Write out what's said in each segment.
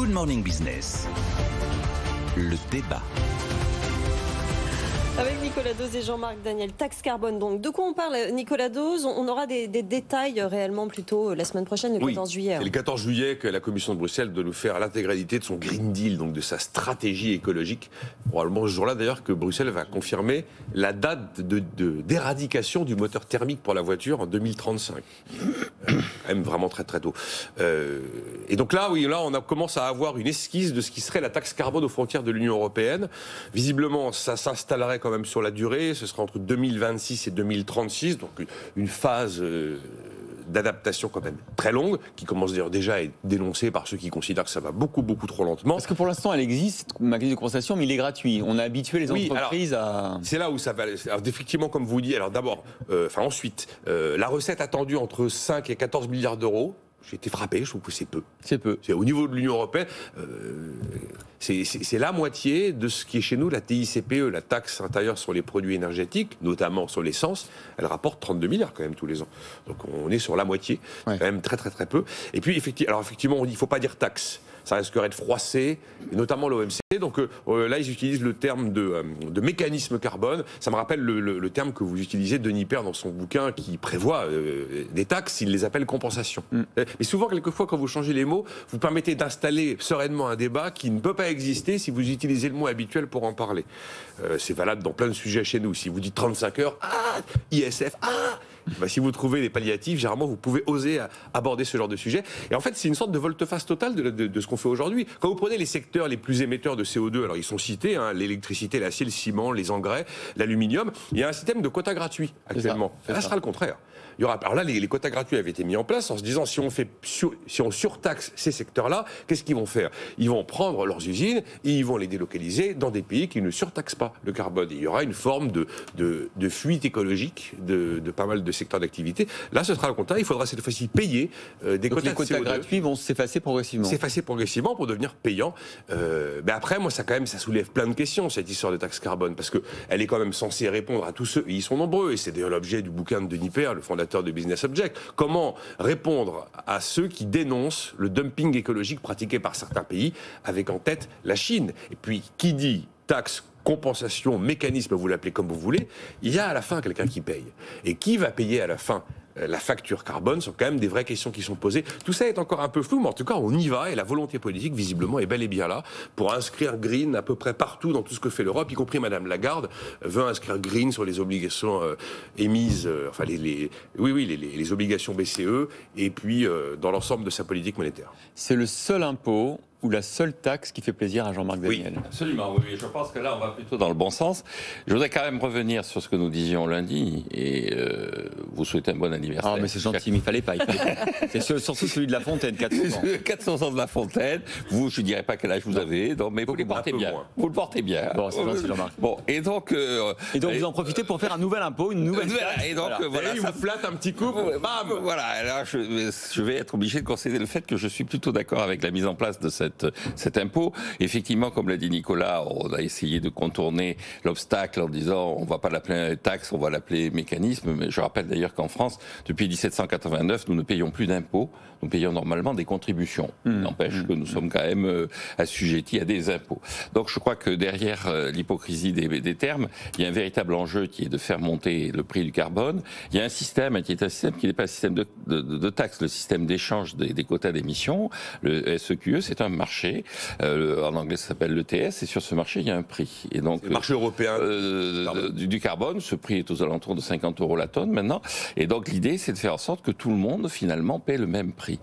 Good Morning Business. Le débat. Avec Nicolas Dose et Jean-Marc Daniel, taxe carbone donc. De quoi on parle, Nicolas Dose? On aura des détails réellement plutôt la semaine prochaine, le 14 juillet. C'est le 14 juillet que la Commission de Bruxelles doit nous faire l'intégralité de son Green Deal, donc de sa stratégie écologique. Probablement ce jour-là d'ailleurs que Bruxelles va confirmer la date d'éradication du moteur thermique pour la voiture en 2035. Quand même vraiment très très tôt. Et donc là, on commence à avoir une esquisse de ce qui serait la taxe carbone aux frontières de l'Union européenne. Visiblement, ça s'installerait quand même sur la durée, ce sera entre 2026 et 2036, donc une phase d'adaptation quand même très longue, qui commence d'ailleurs déjà à être dénoncée par ceux qui considèrent que ça va beaucoup trop lentement. Parce que pour l'instant, elle existe, ma grille de compensation, mais il est gratuit. On a habitué les entreprises à... C'est là où ça va... Alors, effectivement, comme vous dites, alors d'abord, ensuite, la recette attendue entre 5 et 14 milliards d'euros. J'ai été frappé, je trouve que c'est peu. C'est peu. C'est au niveau de l'Union européenne, c'est la moitié de ce qui est chez nous, la TICPE, la taxe intérieure sur les produits énergétiques, notamment sur l'essence. Elle rapporte 32 milliards quand même tous les ans. Donc on est sur la moitié, quand même très peu. Et puis effectivement, on dit qu'il ne faut pas dire taxe. Ça risquerait de froisser, et notamment l'OMC. Donc là, ils utilisent le terme de mécanisme carbone. Ça me rappelle le terme que vous utilisez, Denis Père, dans son bouquin, qui prévoit des taxes, il les appelle compensations. Mais souvent, quelquefois, quand vous changez les mots, vous permettez d'installer sereinement un débat qui ne peut pas exister si vous utilisez le mot habituel pour en parler. C'est valable dans plein de sujets chez nous. Si vous dites 35 heures, ISF, si vous trouvez des palliatifs, généralement, vous pouvez oser aborder ce genre de sujet. Et en fait, c'est une sorte de volte-face totale de ce qu'on fait aujourd'hui. Quand vous prenez les secteurs les plus émetteurs de CO2, alors ils sont cités, l'électricité, l'acier, le ciment, les engrais, l'aluminium, il y a un système de quotas gratuits actuellement. Là, ce sera le contraire. Alors là, les quotas gratuits avaient été mis en place en se disant, si on surtaxe ces secteurs-là, qu'est-ce qu'ils vont faire? Ils vont prendre leurs usines et ils vont les délocaliser dans des pays qui ne surtaxent pas le carbone. Et il y aura une forme de fuite écologique de pas mal de secteurs d'activité. Là, ce sera le contraire. Il faudra cette fois-ci payer des quotas de CO2. Les quotas gratuits vont s'effacer progressivement. S'effacer progressivement pour devenir payants. Mais après, moi, ça soulève plein de questions, cette histoire de taxe carbone, parce qu'elle est quand même censée répondre à tous ceux, et ils sont nombreux, et c'est d'ailleurs l'objet du bouquin de Denis Père, le fondateur de Business Object. Comment répondre à ceux qui dénoncent le dumping écologique pratiqué par certains pays, avec en tête la Chine? Et puis, qui dit taxe, compensation, mécanisme, vous l'appelez comme vous voulez, il y a à la fin quelqu'un qui paye. Et qui va payer à la fin la facture carbone? Sont quand même des vraies questions qui sont posées. Tout ça est encore un peu flou, mais en tout cas, on y va, et la volonté politique, visiblement, est bel et bien là, pour inscrire green à peu près partout dans tout ce que fait l'Europe, y compris Madame Lagarde veut inscrire green sur les obligations émises, les obligations BCE, et puis dans l'ensemble de sa politique monétaire. C'est le seul impôt ou la seule taxe qui fait plaisir à Jean-Marc Daniel? Oui, absolument, oui. Je pense que là, on va plutôt dans le bon sens. Je voudrais quand même revenir sur ce que nous disions lundi, et vous souhaiter un bon anniversaire. Ah, mais c'est gentil, mais il fallait pas. C'est surtout celui de La Fontaine, 400 ans. 400 ans de La Fontaine. Vous, je ne dirais pas quel âge vous avez, mais vous le portez bien. Vous le portez bien. Bon, c'est gentil, Jean-Marc. Bon, et donc vous en profitez pour faire un nouvel impôt, une nouvelle taxe. Et donc, voilà, ça flatte un petit coup. Bam. Voilà, alors je vais être obligé de concéder le fait que je suis plutôt d'accord avec la mise en place de cet impôt. Effectivement, comme l'a dit Nicolas, on a essayé de contourner l'obstacle en disant on ne va pas l'appeler taxe, on va l'appeler mécanisme. Mais je rappelle d'ailleurs qu'en France, depuis 1789, nous ne payons plus d'impôts, nous payons normalement des contributions. N'empêche que nous sommes quand même assujettis à des impôts. Donc je crois que derrière l'hypocrisie des termes, il y a un véritable enjeu qui est de faire monter le prix du carbone. Il y a un système qui est un système qui n'est pas un système de taxe, le système d'échange des quotas d'émissions. Le SEQE, c'est un marché. En anglais, ça s'appelle l'ETS, et sur ce marché, il y a un prix. Et donc, le marché européen du carbone, ce prix est aux alentours de 50 € la tonne maintenant. Et donc, l'idée, c'est de faire en sorte que tout le monde, finalement, paie le même prix.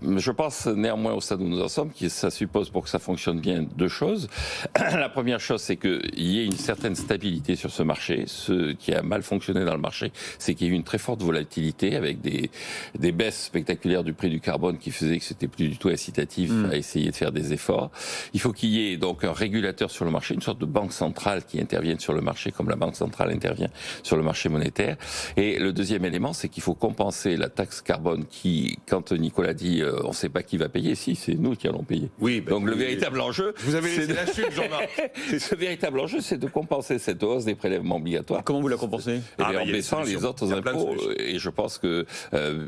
Je pense néanmoins, au stade où nous en sommes, que ça suppose, pour que ça fonctionne bien, deux choses. La première chose, c'est qu'il y ait une certaine stabilité sur ce marché. Ce qui a mal fonctionné dans le marché, c'est qu'il y a eu une très forte volatilité avec des baisses spectaculaires du prix du carbone qui faisaient que c'était plus du tout incitatif à essayer de faire des efforts. Il faut qu'il y ait donc un régulateur sur le marché, une sorte de banque centrale qui intervienne sur le marché comme la banque centrale intervient sur le marché monétaire. Et le deuxième élément, c'est qu'il faut compenser la taxe carbone qui, quand Nicolas dit on ne sait pas qui va payer, si, c'est nous qui allons payer. Oui, donc le véritable enjeu... Vous avez laissé la chute, Jean-Marc. Ce véritable enjeu, c'est de compenser cette hausse des prélèvements obligatoires. Comment vous la compensez? En baissant les autres impôts. Et je pense que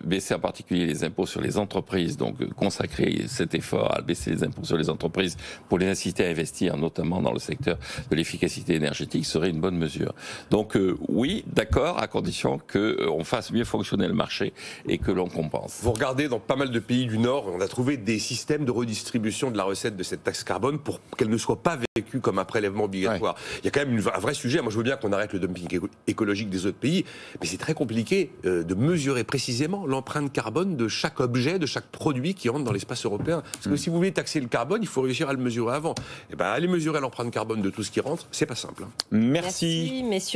baisser en particulier les impôts sur les entreprises, donc consacrer cet effort à baisser baisser les impôts sur les entreprises pour les inciter à investir, notamment dans le secteur de l'efficacité énergétique, serait une bonne mesure. Donc oui, d'accord, à condition qu'on fasse mieux fonctionner le marché et que l'on compense. Vous regardez dans pas mal de pays du Nord, on a trouvé des systèmes de redistribution de la recette de cette taxe carbone pour qu'elle ne soit pas vécue comme un prélèvement obligatoire. Ouais. Il y a quand même un vrai sujet. Moi, je veux bien qu'on arrête le dumping écologique des autres pays, mais c'est très compliqué de mesurer précisément l'empreinte carbone de chaque objet, de chaque produit qui entre dans l'espace européen. Parce que si vous voulez taxer le carbone, il faut réussir à le mesurer avant. Et ben, aller mesurer l'empreinte carbone de tout ce qui rentre, c'est pas simple. Merci messieurs.